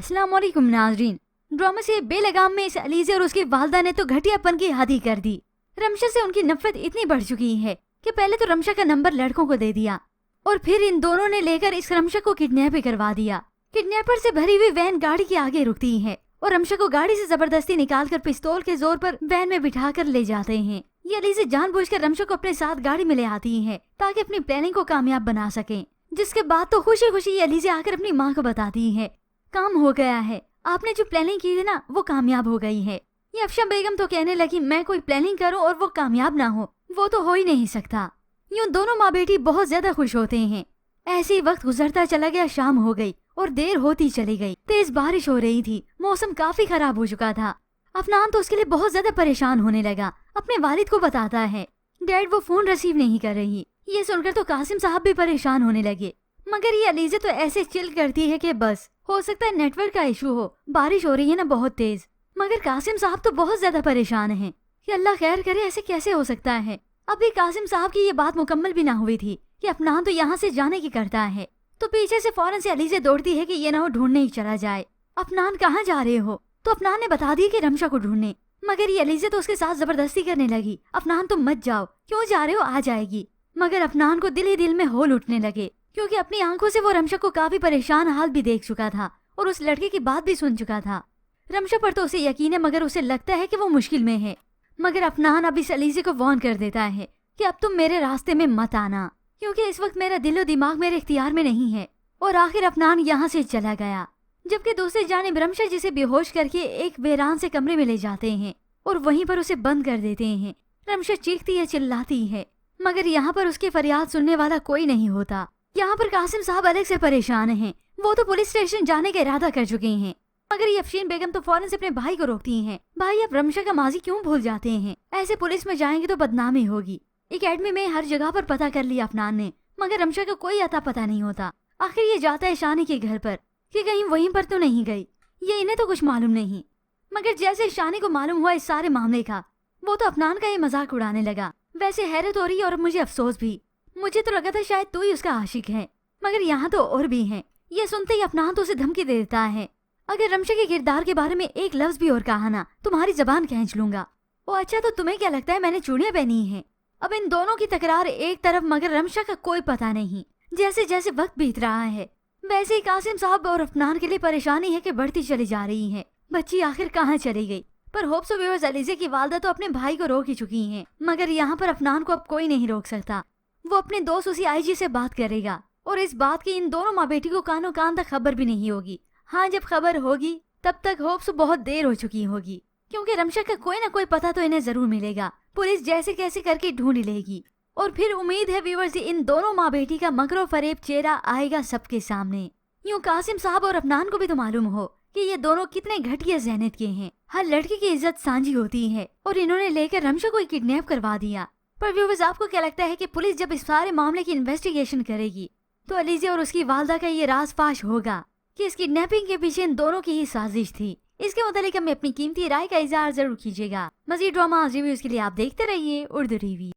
अस्सलाम वालेकुम नाज़रीन। ड्रामा से बेलगाम में इस अलीज़े और उसकी वालदा ने तो घटियापन की हद ही कर दी। रमशा से उनकी नफरत इतनी बढ़ चुकी है कि पहले तो रमशा का नंबर लड़कों को दे दिया और फिर इन दोनों ने लेकर इस रमशा को किडनैप करवा दिया। किडनैपर से भरी हुई वैन गाड़ी के आगे रुकती है और रमशा को गाड़ी से जबरदस्ती निकालकर पिस्तौल के जोर पर वैन में बिठाकर ले जाते हैं। ये अलीज़े जानबूझकर रमशा को अपने साथ गाड़ी में ले आती है ताकि अपनी प्लानिंग को कामयाब बना सके। जिसके बाद तो खुशी खुशी ये अलीज़े आकर अपनी माँ को बताती है, काम हो गया है, आपने जो प्लानिंग की थी ना वो कामयाब हो गई है। ये अफशा बेगम तो कहने लगी, मैं कोई प्लानिंग करूं और वो कामयाब ना हो, वो तो हो ही नहीं सकता। यूं दोनों माँ बेटी बहुत ज्यादा खुश होते हैं। ऐसे ही वक्त गुजरता चला गया, शाम हो गई और देर होती चली गई। तेज बारिश हो रही थी, मौसम काफी खराब हो चुका था। अफनान तो उसके लिए बहुत ज्यादा परेशान होने लगा। अपने वालिद को बताता है, डैड वो फोन रिसीव नहीं कर रही। ये सुनकर तो कासिम साहब भी परेशान होने लगे, मगर ये अलीज़े तो ऐसे चिल करती है कि बस हो सकता है नेटवर्क का इशू हो, बारिश हो रही है ना बहुत तेज। मगर कासिम साहब तो बहुत ज्यादा परेशान हैं कि अल्लाह खैर करे, ऐसे कैसे हो सकता है। अभी कासिम साहब की ये बात मुकम्मल भी ना हुई थी कि अफनान तो यहाँ से जाने की करता है, तो पीछे से फौरन से अलीज़े दौड़ती है कि ये ना हो ढूंढने ही चला जाए। अफनान कहाँ जा रहे हो? तो अफनान ने बता दिया कि रमशा को ढूंढने, मगर ये अलीज़े तो उसके साथ जबरदस्ती करने लगी, अफनान तुम मत जाओ, क्यों जा रहे हो, आ जाएगी। मगर अफनान को दिल ही दिल में होल उठने लगे, क्योंकि अपनी आंखों से वो रमशा को काफी परेशान हाल भी देख चुका था और उस लड़के की बात भी सुन चुका था। रमशा पर तो उसे यकीन है, मगर उसे लगता है कि वो मुश्किल में है। मगर अफनान अब इस अलीज़े को वार्न कर देता है कि अब तुम मेरे रास्ते में मत आना, क्योंकि इस वक्त मेरा दिल और दिमाग मेरे इख्तियार में नहीं है। और आखिर अफनान यहाँ से चला गया, जबकि दूसरी जानिब रमशा जिसे बेहोश करके एक वीरान से कमरे में ले जाते हैं और वहीं पर उसे बंद कर देते हैं। रमशा चीखती है, चिल्लाती है, मगर यहाँ पर उसकी फरियाद सुनने वाला कोई नहीं होता। यहाँ पर कासिम साहब अलग से परेशान हैं, वो तो पुलिस स्टेशन जाने का इरादा कर चुके हैं। मगर ये अफशीन बेगम तो फौरन से अपने भाई को रोकती हैं, भाई आप रमशा का माजी क्यों भूल जाते हैं, ऐसे पुलिस में जाएंगे तो बदनामी होगी। एकेडमी में हर जगह पर पता कर लिया अफनान ने, मगर रमशा का कोई अता पता नहीं होता। आखिर ये जाता है शानी के घर पर कि कहीं वहीं पर तो नहीं गई, ये इन्हें तो कुछ मालूम नहीं। मगर जैसे शानी को मालूम हुआ इस सारे मामले का, वो तो अफनान का ये मजाक उड़ाने लगा। वैसे हैरत हो रही है और मुझे अफसोस भी, मुझे तो लगा था शायद तू ही उसका आशिक है, मगर यहाँ तो और भी हैं। ये सुनते ही अफनान तो उसे धमकी दे देता है, अगर रमशा के किरदार के बारे में एक लफ्ज भी और कहा ना, तुम्हारी जबान खींच लूंगा। ओ अच्छा, तो तुम्हें क्या लगता है मैंने चूड़ियां पहनी हैं? अब इन दोनों की तकरार एक तरफ, मगर रमशा का कोई पता नहीं। जैसे जैसे वक्त बीत रहा है वैसे ही कासिम साहब और अफनान के लिए परेशानी है कि बढ़ती चली जा रही है। बच्ची आखिर कहाँ चली गई? पर होप्स ऑफ व्यूअर्स अलीज़े की वालदा तो अपने भाई को रोक ही चुकी हैं, मगर यहाँ पर अफनान को अब कोई नहीं रोक सकता। वो अपने दोस्त उसी आईजी से बात करेगा और इस बात की इन दोनों माँ बेटी को कानों कान तक खबर भी नहीं होगी। हाँ, जब खबर होगी तब तक होप्स बहुत देर हो चुकी होगी, क्योंकि रमशा का कोई ना कोई पता तो इन्हें जरूर मिलेगा। पुलिस जैसे कैसे करके ढूंढ लेगी और फिर उम्मीद है व्यूअर्स इन दोनों माँ बेटी का मकरो फरेब चेहरा आएगा सबके सामने। यूं कासिम साहब और अफनान को भी तो मालूम हो कि ये दोनों कितने घटिया ज़हनियत के हैं। हर लड़की की इज्जत सांझी होती है और इन्होंने लेकर रमशा को किडनैप करवा दिया। पर व्यूअर्स आपको क्या लगता है कि पुलिस जब इस सारे मामले की इन्वेस्टिगेशन करेगी तो अलीज़े और उसकी वालदा का ये राज फाश होगा कि इस किडनैपिंग के पीछे इन दोनों की ही साजिश थी? इसके मुतालिक हमें अपनी कीमती राय का इज़हार जरूर कीजिएगा। मज़ीद ड्रामा रिव्यूज़ के लिए आप देखते रहिए उर्दू टीवी।